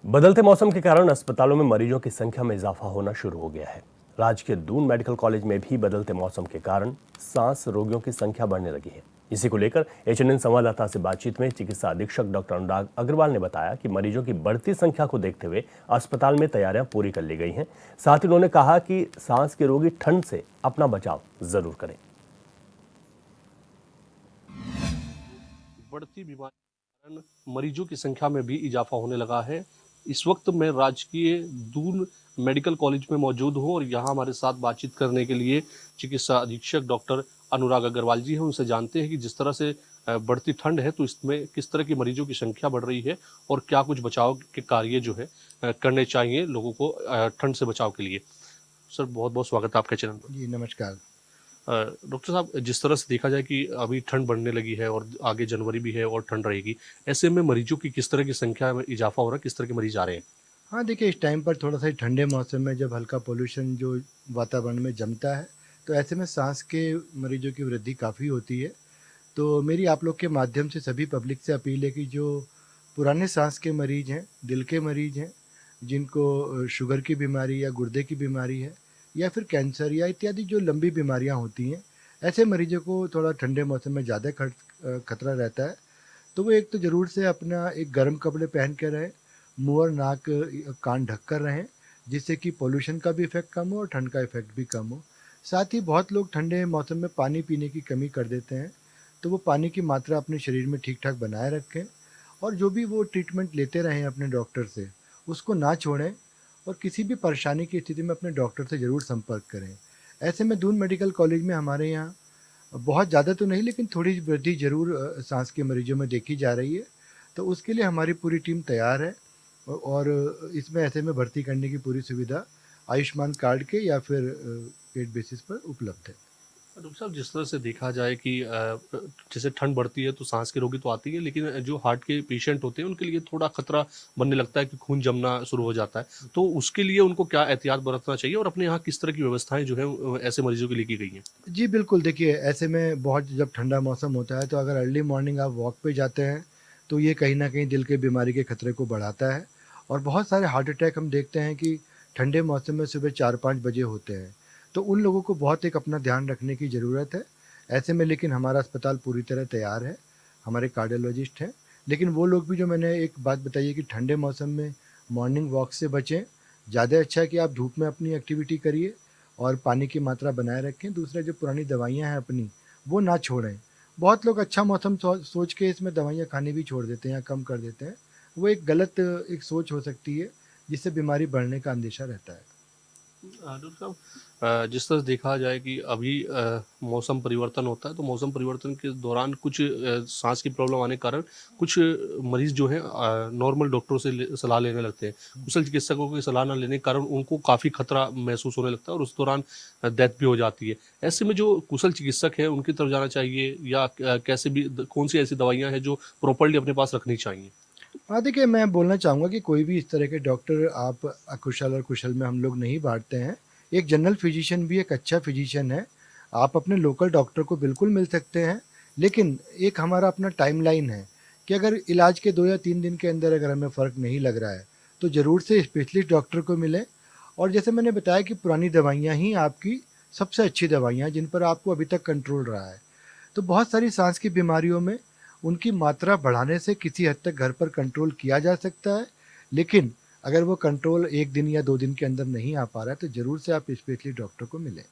बदलते मौसम के कारण अस्पतालों में मरीजों की संख्या में इजाफा होना शुरू हो गया है। राज्य के दून मेडिकल कॉलेज में भी बदलते मौसम के कारण सांस रोगियों की संख्या बढ़ने लगी है। इसी को लेकर एचएनएन संवाददाता से बातचीत में चिकित्सा अधीक्षक डॉक्टर अनुराग अग्रवाल ने बताया कि मरीजों की बढ़ती संख्या को देखते हुए अस्पताल में तैयारियां पूरी कर ली गई हैं। साथ ही उन्होंने कहा कि सांस के रोगी ठंड से अपना बचाव जरूर करें। बढ़ती बीमारी के कारण मरीजों की संख्या में भी इजाफा होने लगा है। इस वक्त मैं राजकीय दून मेडिकल कॉलेज में मौजूद हूं और यहाँ हमारे साथ बातचीत करने के लिए चिकित्सा अधीक्षक डॉक्टर अनुराग अग्रवाल जी हैं। उनसे जानते हैं कि जिस तरह से बढ़ती ठंड है तो इसमें किस तरह की मरीजों की संख्या बढ़ रही है और क्या कुछ बचाव के कार्य जो है करने चाहिए लोगों को ठंड से बचाव के लिए। सर, बहुत बहुत स्वागत है आपके चैनल पर। जी नमस्कार। डॉक्टर साहब, जिस तरह से देखा जाए कि अभी ठंड बढ़ने लगी है और आगे जनवरी भी है और ठंड रहेगी, ऐसे में मरीजों की किस तरह की संख्या में इजाफा हो रहा है, किस तरह के मरीज आ रहे हैं? हाँ देखिए, इस टाइम पर थोड़ा सा ठंडे मौसम में जब हल्का पोल्यूशन जो वातावरण में जमता है तो ऐसे में सांस के मरीजों की वृद्धि काफ़ी होती है। तो मेरी आप लोग के माध्यम से सभी पब्लिक से अपील है कि जो पुराने सांस के मरीज हैं, दिल के मरीज हैं, जिनको शुगर की बीमारी या गुर्दे की बीमारी है या फिर कैंसर या इत्यादि जो लंबी बीमारियां होती हैं, ऐसे मरीजों को थोड़ा ठंडे मौसम में ज़्यादा खतरा रहता है। तो वो एक तो ज़रूर से अपना एक गर्म कपड़े पहन के रहें, मुँह और नाक कान ढक कर रहें, जिससे कि पोल्यूशन का भी इफ़ेक्ट कम हो और ठंड का इफ़ेक्ट भी कम हो। साथ ही बहुत लोग ठंडे मौसम में पानी पीने की कमी कर देते हैं, तो वो पानी की मात्रा अपने शरीर में ठीक ठाक बनाए रखें और जो भी वो ट्रीटमेंट लेते रहें अपने डॉक्टर से, उसको ना छोड़ें और किसी भी परेशानी की स्थिति में अपने डॉक्टर से ज़रूर संपर्क करें। ऐसे में दून मेडिकल कॉलेज में हमारे यहाँ बहुत ज़्यादा तो नहीं लेकिन थोड़ी वृद्धि ज़रूर सांस के मरीजों में देखी जा रही है। तो उसके लिए हमारी पूरी टीम तैयार है और इसमें ऐसे में भर्ती करने की पूरी सुविधा आयुष्मान कार्ड के या फिर पेड बेसिस पर उपलब्ध है। डॉक्टर साहब, जिस तरह से देखा जाए कि जैसे ठंड बढ़ती है तो सांस के रोगी तो आती है, लेकिन जो हार्ट के पेशेंट होते हैं उनके लिए थोड़ा खतरा बनने लगता है कि खून जमना शुरू हो जाता है। तो उसके लिए उनको क्या एहतियात बरतना चाहिए और अपने यहाँ किस तरह की व्यवस्थाएं जो है ऐसे मरीजों के लिए की गई हैं? जी बिल्कुल, देखिए ऐसे में बहुत जब ठंडा मौसम होता है तो अगर अर्ली मॉर्निंग आप वॉक पे जाते हैं तो ये कहीं न कहीं दिल की बीमारी के खतरे को बढ़ाता है और बहुत सारे हार्ट अटैक हम देखते हैं कि ठंडे मौसम में सुबह 4-5 बजे होते हैं। तो उन लोगों को बहुत एक अपना ध्यान रखने की ज़रूरत है। ऐसे में लेकिन हमारा अस्पताल पूरी तरह तैयार है, हमारे कार्डियोलॉजिस्ट हैं। लेकिन वो लोग भी जो मैंने एक बात बताई है कि ठंडे मौसम में मॉर्निंग वॉक से बचें। ज़्यादा अच्छा है कि आप धूप में अपनी एक्टिविटी करिए और पानी की मात्रा बनाए रखें। दूसरा जो पुरानी दवाइयाँ हैं अपनी, वो ना छोड़ें। बहुत लोग अच्छा मौसम सोच के इसमें दवाइयाँ खानी भी छोड़ देते हैं या कम कर देते हैं। वो एक गलत एक सोच हो सकती है, जिससे बीमारी बढ़ने का अंदेशा रहता है। डॉक्टर साहब, जिस तरह से देखा जाए कि अभी मौसम परिवर्तन होता है तो मौसम परिवर्तन के दौरान कुछ सांस की प्रॉब्लम आने के कारण कुछ मरीज जो हैं नॉर्मल डॉक्टरों से सलाह लेने लगते हैं। कुशल चिकित्सकों की सलाह न लेने के कारण उनको काफ़ी खतरा महसूस होने लगता है और उस दौरान डेथ भी हो जाती है। ऐसे में जो कुशल चिकित्सक है उनकी तरफ जाना चाहिए या कैसे भी कौन सी ऐसी दवाइयाँ हैं जो प्रॉपर्ली अपने पास रखनी चाहिए? हाँ, देखिए मैं बोलना चाहूँगा कि कोई भी इस तरह के डॉक्टर आप अकुशल और कुशल में हम लोग नहीं बाँटते हैं। एक जनरल फ़िज़िशियन भी एक अच्छा फ़िज़िशियन है। आप अपने लोकल डॉक्टर को बिल्कुल मिल सकते हैं, लेकिन एक हमारा अपना टाइमलाइन है कि अगर इलाज के 2 या 3 दिन के अंदर अगर हमें फ़र्क नहीं लग रहा है, तो ज़रूर से स्पेशलिस्ट डॉक्टर को मिलें। और जैसे मैंने बताया कि पुरानी दवाइयाँ ही आपकी सबसे अच्छी दवाइयाँ हैं, जिन पर आपको अभी तक कंट्रोल रहा है। तो बहुत सारी सांस की बीमारियों में उनकी मात्रा बढ़ाने से किसी हद तक घर पर कंट्रोल किया जा सकता है, लेकिन अगर वो कंट्रोल 1 दिन या 2 दिन के अंदर नहीं आ पा रहा है, तो ज़रूर से आप स्पेशलिस्ट डॉक्टर को मिलें।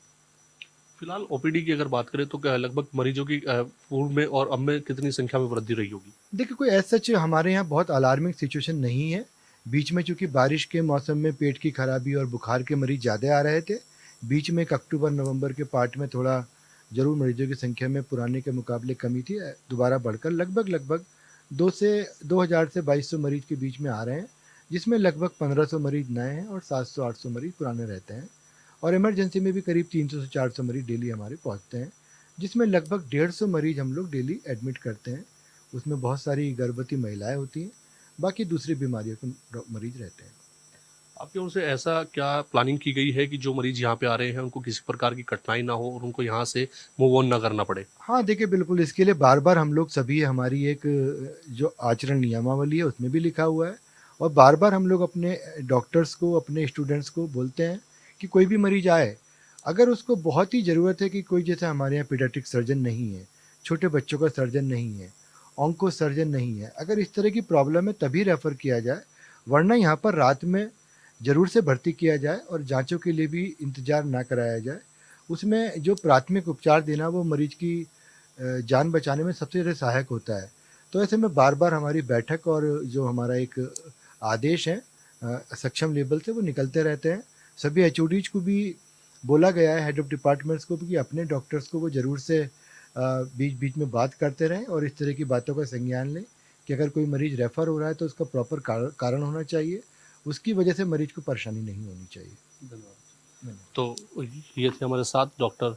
फिलहाल ओपीडी की अगर बात करें तो क्या लगभग मरीजों की पूर्व में और अब में कितनी संख्या में वृद्धि रही होगी? देखिए, कोई एज़ सच हमारे यहाँ बहुत अलार्मिंग सिचुएशन नहीं है। बीच में चूँकि बारिश के मौसम में पेट की खराबी और बुखार के मरीज़ ज़्यादा आ रहे थे। बीच में एक अक्टूबर-नवंबर के पार्ट में थोड़ा ज़रूर मरीज़ों की संख्या में पुराने के मुकाबले कमी थी। दोबारा बढ़कर लगभग 2 से 2000 से 2200 मरीज़ के बीच में आ रहे हैं, जिसमें लगभग 1500 मरीज़ नए हैं और 700-800 मरीज़ पुराने रहते हैं। और इमरजेंसी में भी करीब 300 से 400 मरीज़ डेली हमारे पहुँचते हैं, जिसमें लगभग 150 मरीज़ हम लोग डेली एडमिट करते हैं। उसमें बहुत सारी गर्भवती महिलाएँ होती हैं, बाकी दूसरी बीमारियों के मरीज़ रहते हैं। आपकी ओर से ऐसा क्या प्लानिंग की गई है कि जो मरीज यहाँ पे आ रहे हैं उनको किसी प्रकार की कठिनाई ना हो और उनको यहाँ से मूव ऑन ना करना पड़े? हाँ, देखिए बिल्कुल इसके लिए बार-बार हम लोग सभी हमारी एक जो आचरण नियमावली है उसमें भी लिखा हुआ है और बार बार हम लोग अपने डॉक्टर्स को, अपने स्टूडेंट्स को बोलते हैं कि कोई भी मरीज आए, अगर उसको बहुत ही ज़रूरत है कि कोई, जैसे हमारे यहाँ पीडियाट्रिक सर्जन नहीं है, छोटे बच्चों का सर्जन नहीं है, ऑन्को सर्जन नहीं है, अगर इस तरह की प्रॉब्लम है तभी रेफ़र किया जाए, वरना यहाँ पर रात में ज़रूर से भर्ती किया जाए और जांचों के लिए भी इंतज़ार ना कराया जाए। उसमें जो प्राथमिक उपचार देना वो मरीज की जान बचाने में सबसे ज़्यादा सहायक होता है। तो ऐसे में बार-बार हमारी बैठक और जो हमारा एक आदेश है सक्षम लेवल से, वो निकलते रहते हैं। सभी एचओडीज़ को भी बोला गया है, हेड ऑफ़ डिपार्टमेंट्स को भी, कि अपने डॉक्टर्स को वो ज़रूर से बीच-बीच में बात करते रहें और इस तरह की बातों का संज्ञान लें कि अगर कोई मरीज़ रेफ़र हो रहा है तो उसका प्रॉपर कारण होना चाहिए, उसकी वजह से मरीज़ को परेशानी नहीं होनी चाहिए। धन्यवाद। तो ये थे हमारे साथ डॉक्टर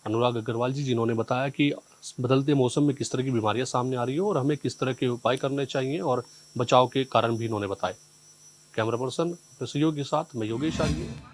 अनुराग अग्रवाल जी, जिन्होंने बताया कि बदलते मौसम में किस तरह की बीमारियां सामने आ रही हैं और हमें किस तरह के उपाय करने चाहिए, और बचाव के कारण भी इन्होंने बताए। कैमरा पर्सन अपने सहयोगी के साथ मैं योगेश आर्य।